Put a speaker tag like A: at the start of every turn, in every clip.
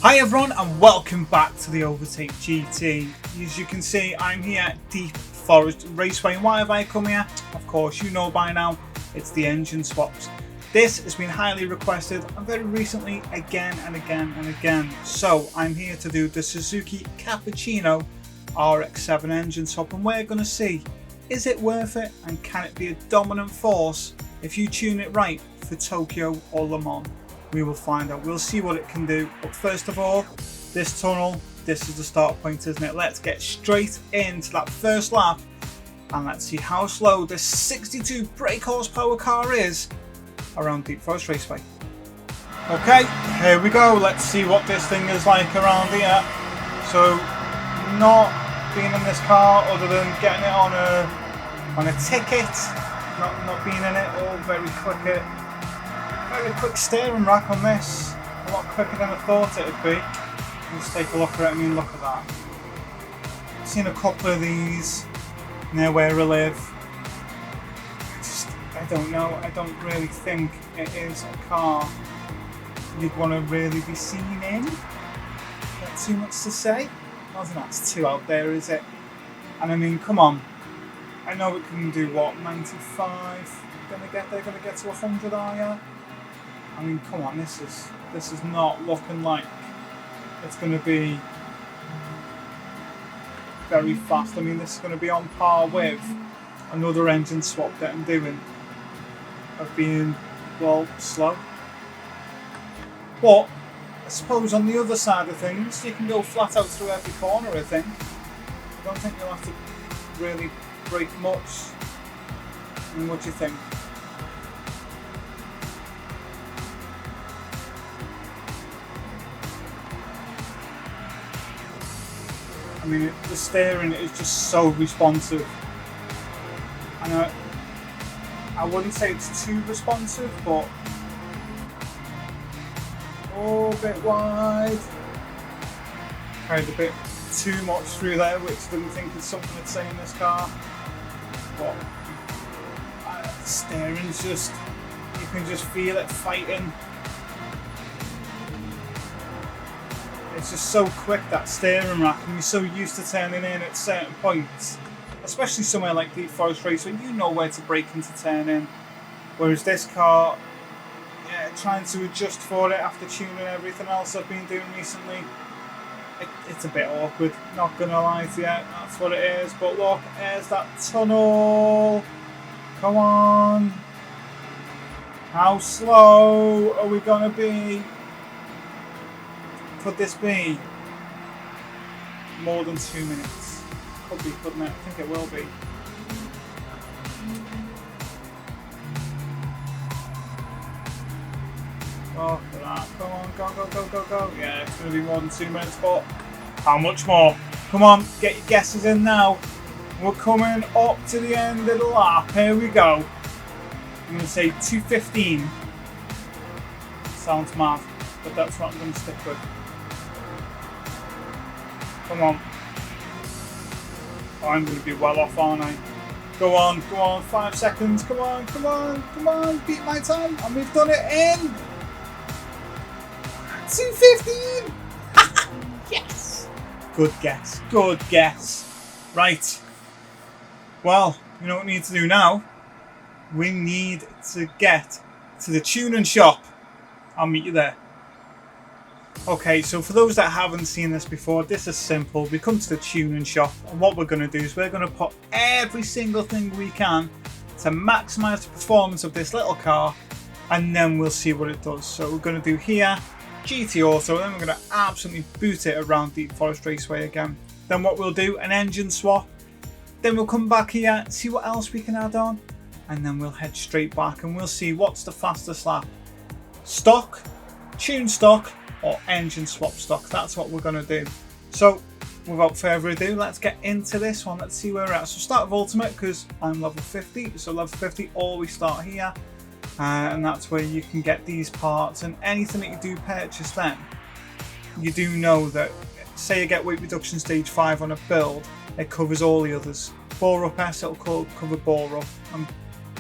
A: Hi everyone and welcome back to the Overtake GT. As you can see, I'm here at Deep Forest Raceway. And why have I come here? Of course, you know by now, it's the engine swaps. This has been highly requested and very recently again and again and again. So I'm here to do the Suzuki Cappuccino RX-7 engine swap, and we're going to see, is it worth it and can it be a dominant force if you tune it right for Tokyo or Le Mans? We will find out. We'll see what it can do. But first of all, this tunnel, this is the start point, isn't it? Let's get straight into that first lap and let's see how slow this 62 brake horsepower car is around Deep Forest Raceway. Okay, here we go. Let's see what this thing is like around here. So, not being in this car other than getting it on a ticket, not being in it, all very quick steering rack on this, a lot quicker than I thought it would be. Let's take a look at it. I mean, look at that. I've seen a couple of these near where I live. I don't know, I don't really think it is a car you'd want to really be seen in. Not too much to say. I don't think that's too out there, is it? And I mean, come on. I know it can do what, 95? They're gonna get to 100, are you? I mean, come on, this is not looking like it's going to be very fast. I mean, this is going to be on par with another engine swap that I'm doing of being, well, slow. But I suppose on the other side of things, you can go flat out through every corner, I think. I don't think you'll have to really brake much. I mean, what do you think? I mean, the steering is just so responsive, and I wouldn't say it's too responsive, but a bit wide, carried a bit too much through there, which I didn't think is something I'd say in this car. But the steering's just, you can just feel it fighting. It's just so quick, that steering rack, and you're so used to turning in at certain points, especially somewhere like Deep Forest Raceway, you know where to brake and to turn in. Whereas this car, yeah, trying to adjust for it after tuning everything else I've been doing recently, it's a bit awkward, not gonna lie to you, that's what it is. But look, there's that tunnel, come on, how slow are we gonna be? Could this be more than 2 minutes? Could be, couldn't it? I think it will be. Go for that. Come on, go. Yeah, it's going to be more than 2 minutes, but how much more? Come on, get your guesses in now. We're coming up to the end of the lap. Here we go. I'm going to say 2:15. Sounds mad, but that's what I'm going to stick with. Come on. Oh, I'm going to be well off, aren't I? Go on, 5 seconds. Come on. Beat my time. And we've done it in 2:15. Yes. Good guess. Right. Well, you know what we need to do now? We need to get to the tuning shop. I'll meet you there. Okay, so for those that haven't seen this before, this is simple. We come to the tuning shop, and what we're going to do is we're going to put every single thing we can to maximise the performance of this little car, and then we'll see what it does. So we're going to do here GT Auto, and then we're going to absolutely boot it around Deep Forest Raceway again. Then what we'll do, an engine swap, then we'll come back here, see what else we can add on, and then we'll head straight back and we'll see what's the fastest lap. Stock, tune stock, or engine swap stock. That's what we're going to do. So without further ado, let's get into this one. Let's see where we're at. So start with ultimate, because I'm level 50, so level 50 always start here, and that's where you can get these parts and anything that you do purchase. Then you do know that, say you get weight reduction stage 5 on a build, it covers all the others. Bore up S, it'll cover bore up, and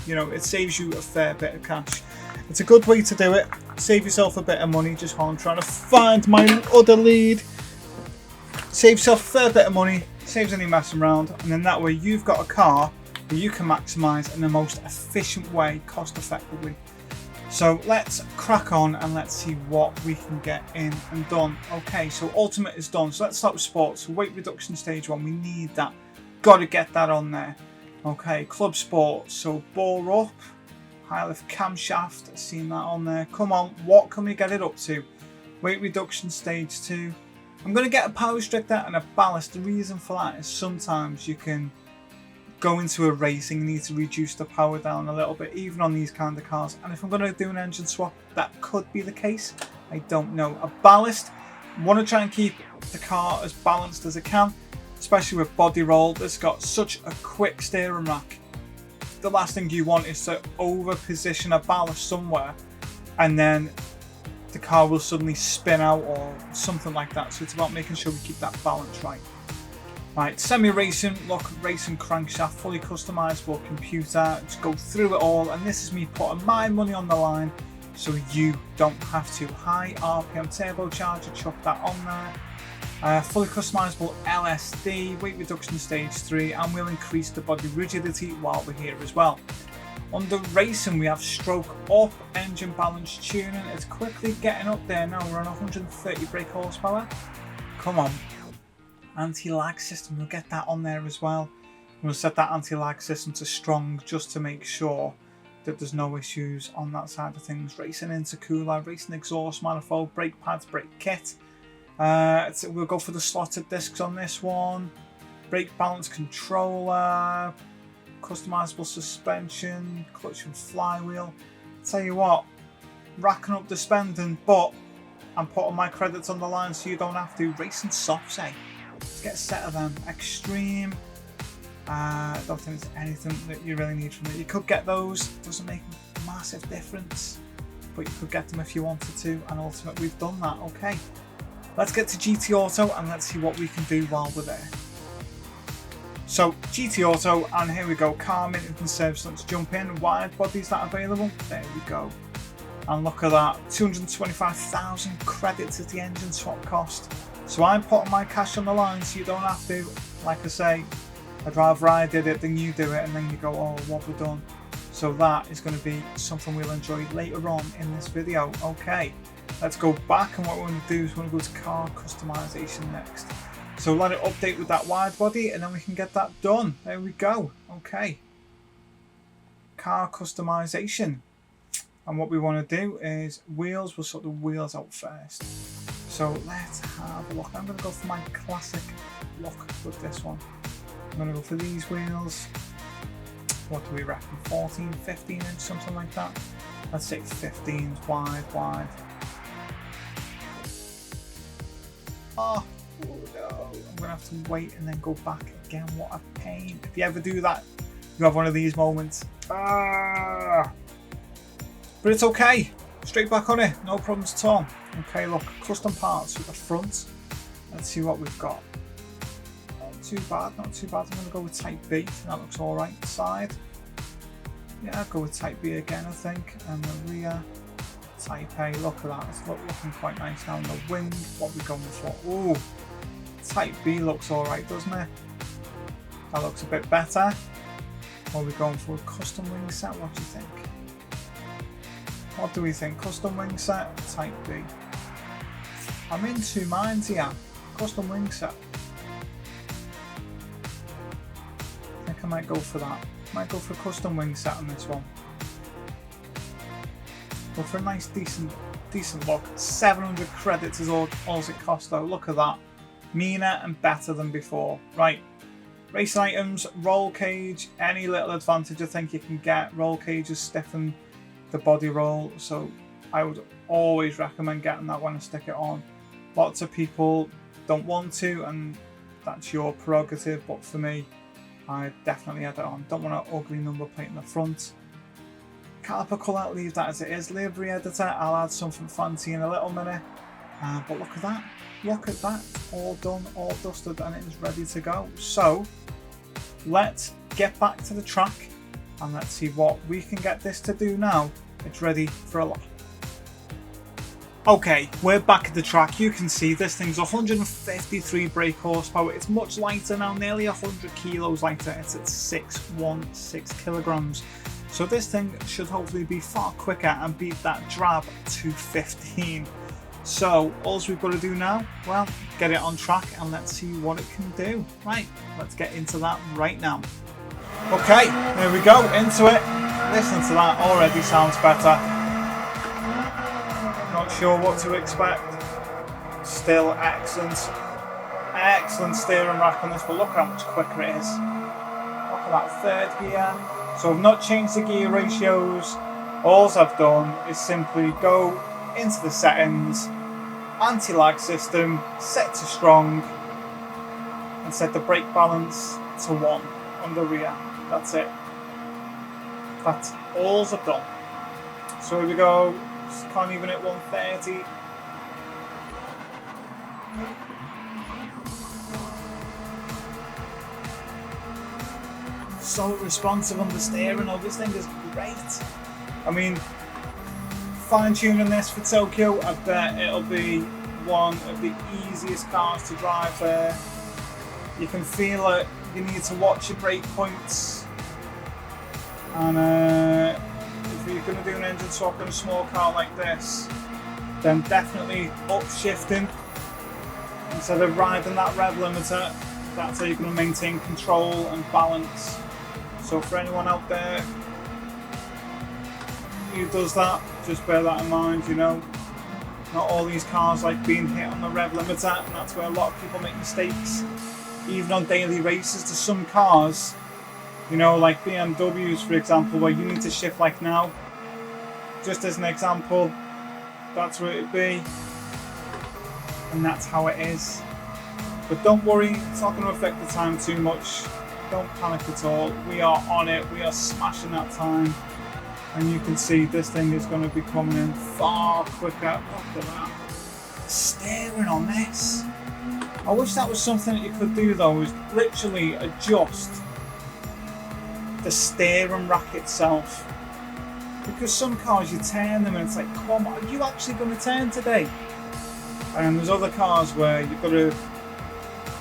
A: you know, it saves you a fair bit of cash. It's a good way to do it. Save yourself a bit of money, just while I'm trying to find my other lead. Save yourself a fair bit of money, saves any messing around, and then that way you've got a car that you can maximise in the most efficient way, cost effectively. So let's crack on and let's see what we can get in and done. Okay, so Ultimate is done. So let's start with Sports. So weight reduction stage 1, we need that. Got to get that on there. Okay, Club Sport. So bore up, high lift camshaft, seen that on there. Come on, what can we get it up to? Weight reduction stage 2. I'm going to get a power restrictor and a ballast. The reason for that is sometimes you can go into a race and you need to reduce the power down a little bit, even on these kind of cars. And if I'm going to do an engine swap, that could be the case. I don't know. A ballast, I want to try and keep the car as balanced as I can, especially with body roll. It's got such a quick steering rack. The last thing you want is to over position a ballast somewhere and then the car will suddenly spin out or something like that. So it's about making sure we keep that balance right. Right, semi-racing, look, racing crankshaft, fully customizable computer. Just go through it all, and this is me putting my money on the line so you don't have to. High RPM turbocharger, chuck that on there. Fully customizable LSD, weight reduction stage 3, and we'll increase the body rigidity while we're here as well. Under racing, we have stroke up, engine balance tuning. It's quickly getting up there now. We're on 130 brake horsepower. Come on. Anti-lag system, we'll get that on there as well. We'll set that anti-lag system to strong just to make sure that there's no issues on that side of things. Racing intercooler, racing exhaust manifold, brake pads, brake kit. We'll go for the slotted discs on this one. Brake balance controller, customizable suspension, clutch and flywheel. Tell you what, racking up the spending, but I'm putting my credits on the line so you don't have to. Racing softs, eh? Let's get a set of them. Extreme. I don't think there's anything that you really need from it. You could get those. Doesn't make a massive difference, but you could get them if you wanted to. And Ultimate, we've done that. Okay. Let's get to GT Auto and let's see what we can do while we're there. So GT Auto, and here we go. Car maintenance and service. Let's jump in. Wide body, is that available? There we go. And look at that. 225,000 credits is the engine swap cost. So I'm putting my cash on the line so you don't have to. Like I say, I'd rather I did it than you do it and then you go, oh, what we've done. So that is going to be something we'll enjoy later on in this video. Okay, let's go back, and what we're going to do is we're going to go to car customization next. So let it update with that wide body and then we can get that done. There we go. Okay. Car customization. And what we want to do is wheels, we'll sort the wheels out first. So let's have a look. I'm going to go for my classic look with this one. I'm going to go for these wheels. What do we reckon? 14, 15 inch, something like that. Let's say 15s, wide. Oh no, I'm going to have to wait and then go back again. What a pain. If you ever do that, you have one of these moments. But it's okay. Straight back on it, no problems at all. Okay, look, custom parts with the front. Let's see what we've got. Not too bad. I'm going to go with Type B. That looks alright. Side. Yeah, I'll go with Type B again, I think. And the rear, Type A. Look at that. It's looking quite nice now. And the wing, what are we going for? Ooh, Type B looks alright, doesn't it? That looks a bit better. What are we going for? Custom wing set, what do you think? What do we think? Custom wing set, Type B. I'm in two minds here. Custom wing set. I think I might go for that. Might go for custom wing set on this one. Go for a nice, decent look. 700 credits is all it costs though. Look at that. Meaner and better than before. Right. Racing items, roll cage. Any little advantage I think you can get. Roll cages stiffen the body roll, so I would always recommend getting that when I stick it on. Lots of people don't want to, and that's your prerogative, but for me, I definitely had it on. Don't want an ugly number plate in the front. Caliper colour, leave that as it is. Livery editor, I'll add something fancy in a little minute. But look at that. Look at that. All done, all dusted, and it is ready to go. So, let's get back to the track and let's see what we can get this to do now. It's ready for a lot. Okay, we're back at the track. You can see this thing's 153 brake horsepower. It's much lighter now, nearly 100 kilos lighter. It's at 616 kilograms. So this thing should hopefully be far quicker and beat that drab 215. So all we've got to do now, well, get it on track and let's see what it can do. Right, let's get into that right now. Okay, there we go, into it. Listen to that, already sounds better. Not sure what to expect. Still excellent. Excellent steering rack on this, but look how much quicker it is. Look at that third gear. So I've not changed the gear ratios. All I've done is simply go into the settings, anti-lag system, set to strong, and set the brake balance to 1 on the rear. That's it. That's all I've done. So here we go. Just can't even hit 130. So responsive on the steering. Oh, this thing is great. I mean, fine-tuning this for Tokyo, I bet it'll be one of the easiest cars to drive there. You can feel it. You need to watch your brake points. And if you're going to do an engine swap in a small car like this, then definitely upshifting instead of riding that rev limiter. That's how you're going to maintain control and balance. So for anyone out there who does that, just bear that in mind, you know. Not all these cars like being hit on the rev limiter, and that's where a lot of people make mistakes. Even on daily races, to some cars, you know, like BMWs for example, where you need to shift like now. Just as an example, that's where it'd be. And that's how it is. But don't worry, it's not going to affect the time too much. Don't panic at all. We are on it. We are smashing that time. And you can see this thing is going to be coming in far quicker. Look at that. Steering on this. I wish that was something that you could do though, is literally adjust the steering rack itself. Because some cars you turn them and it's like, come on, are you actually going to turn today? And there's other cars where you've got to,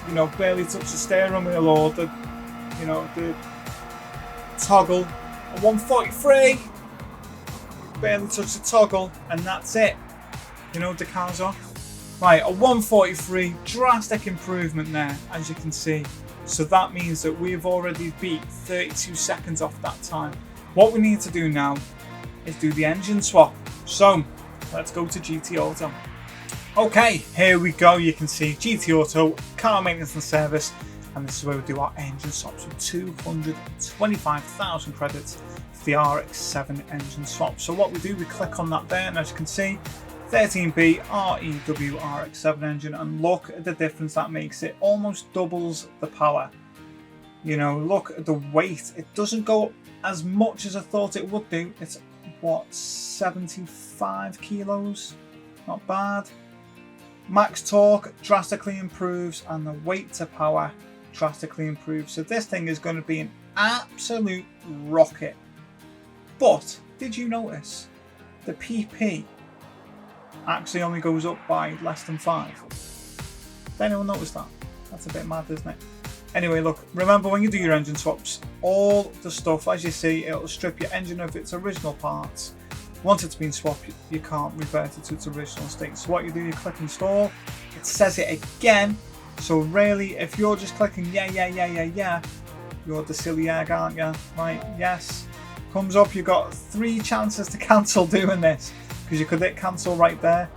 A: you know, barely touch the steering wheel or the, you know, the toggle. A 143, barely touch the toggle and that's it. You know, the car's off. Right, a 143, drastic improvement there, as you can see. So that means that we've already beat 32 seconds off that time. What we need to do now is do the engine swap. So let's go to GT Auto. Okay, here we go. You can see GT Auto, car maintenance and service, and this is where we do our engine swaps with 225,000 credits for the RX-7 engine swap. So what we do, we click on that there, and as you can see, 13B REW RX-7 engine, and look at the difference that makes. It almost doubles the power. You know, look at the weight. It doesn't go up as much as I thought it would do. It's what, 75 kilos? Not bad. Max torque drastically improves and the weight to power drastically improves. So this thing is going to be an absolute rocket. But did you notice the PP actually only goes up by less than 5? Did anyone notice that? That's a bit mad, isn't it? Anyway, look, remember when you do your engine swaps, all the stuff, as you see, it'll strip your engine of its original parts. Once it's been swapped, you can't revert it to its original state. So what you do, you click install, it says it again. So really, if you're just clicking yeah, you're the silly egg, aren't you? Right, yes. Comes up, you've got 3 chances to cancel doing this, because you could hit cancel right there.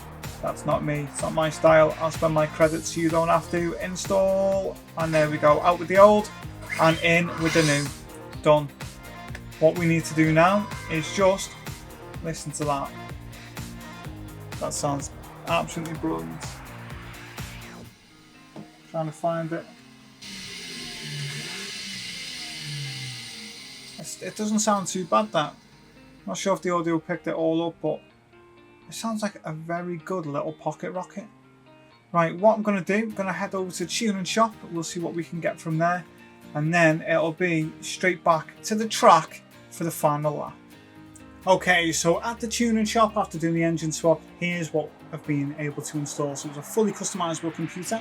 A: That's not me, it's not my style. I'll spend my credits so you don't have to. Install, and there we go. Out with the old and in with the new. Done. What we need to do now is just listen to that. That sounds absolutely brilliant. Trying to find it. It doesn't sound too bad, that. Not sure if the audio picked it all up, but it sounds like a very good little pocket rocket. Right, what I'm going to do, I'm going to head over to Tune and Shop. We'll see what we can get from there. And then it'll be straight back to the track for the final lap. Okay, so at the tuning shop, after doing the engine swap, here's what I've been able to install. So it's a fully customizable computer,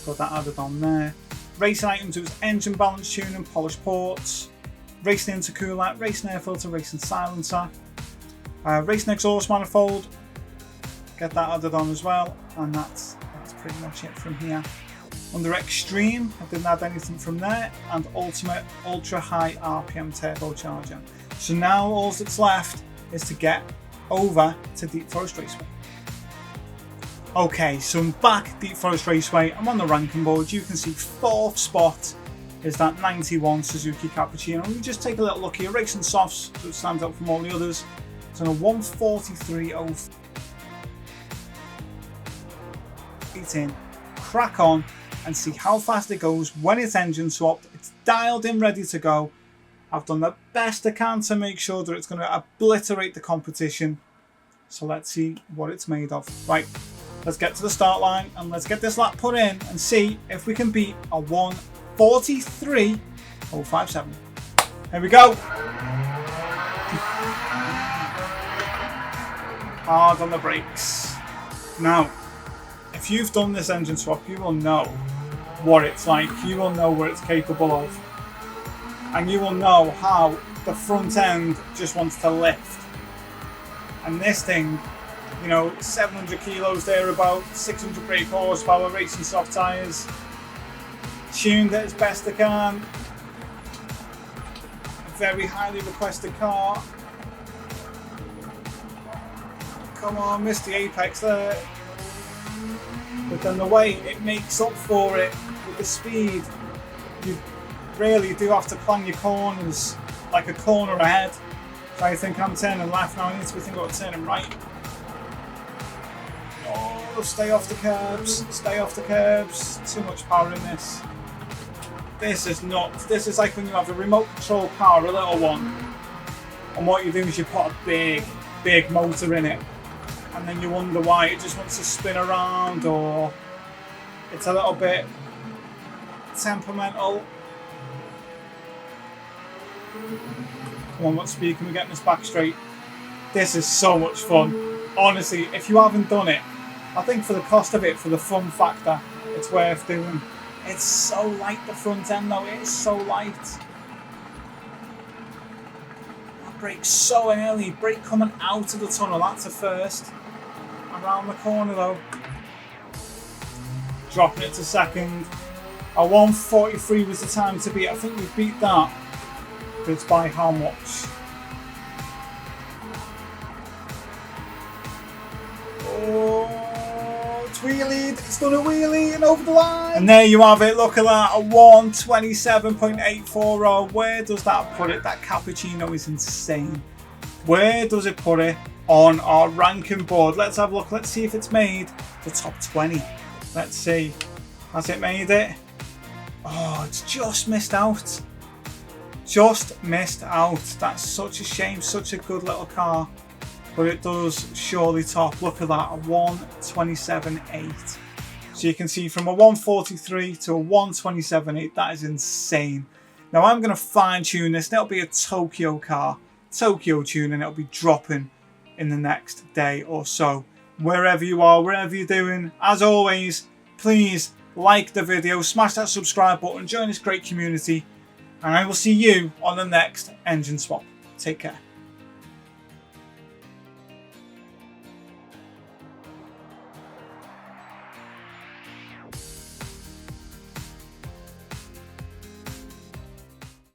A: got that added on there. Racing items, it was engine balance tuning, polished ports, racing intercooler, racing air filter, racing silencer, racing exhaust manifold, get that added on as well, and that's pretty much it from here. Under Extreme, I didn't add anything from there, and Ultimate Ultra High RPM Turbocharger. So now all that's left is to get over to Deep Forest Raceway. Okay, so I'm back at Deep Forest Raceway. I'm on the ranking board. You can see 4th spot is that 91 Suzuki Cappuccino. We just take a little look here. Racing softs, so it stands out from all the others. It's on a 1:43.18. Crack on and see how fast it goes when it's engine swapped. It's dialed in, ready to go. I've done the best I can to make sure that it's going to obliterate the competition. So let's see what it's made of. Right, let's get to the start line and let's get this lap put in and see if we can beat a 1:43.057. Here we go. Hard on the brakes. Now, if you've done this engine swap, you will know what it's like. You will know what it's capable of. And you will know how the front end just wants to lift. And this thing, you know, 700 kilos thereabout, 600 brake horsepower, racing soft tyres, tuned as best I can. A very highly requested car. Come on, missed the apex there. But then the way it makes up for it with the speed, you really do have to plan your corners like a corner ahead. So I think I'm turning left now, I need to be thinking about turning right. Oh, stay off the curbs, stay off the curbs. Too much power in this. This is nuts. This is like when you have a remote control car, a little one, and what you do is you put a big motor in it, and then you wonder why it just wants to spin around, or it's a little bit temperamental. Come on, what speed can we get this back straight? This is so much fun. Honestly, if you haven't done it, I think for the cost of it, for the fun factor, it's worth doing. It's so light, the front end though, it is so light. That brake's so early, brake coming out of the tunnel, that's a first. Around the corner though. Dropping it to second. A 1:43 was the time to beat. I think we beat that. But it's by how much? Oh, it's wheelied. It's done a wheelie and over the line. And there you have it. Look at that. A 1:27.840. Where does that put it? That cappuccino is insane. Where does it put it on our ranking board? Let's have a look. Let's see if it's made the top 20. Let's see. Has it made it? Oh, it's just missed out. Just missed out. That's such a shame. Such a good little car. But it does surely top. Look at that. A 1:27.8. So you can see from a 1:43 to a 1:27.8. That is insane. Now I'm going to fine tune this. That'll be a Tokyo car. Tokyo tuning. It'll be dropping in the next day or so. Wherever you are, wherever you're doing, as always, please like the video, smash that subscribe button, join this great community, and I will see you on the next engine swap. Take care.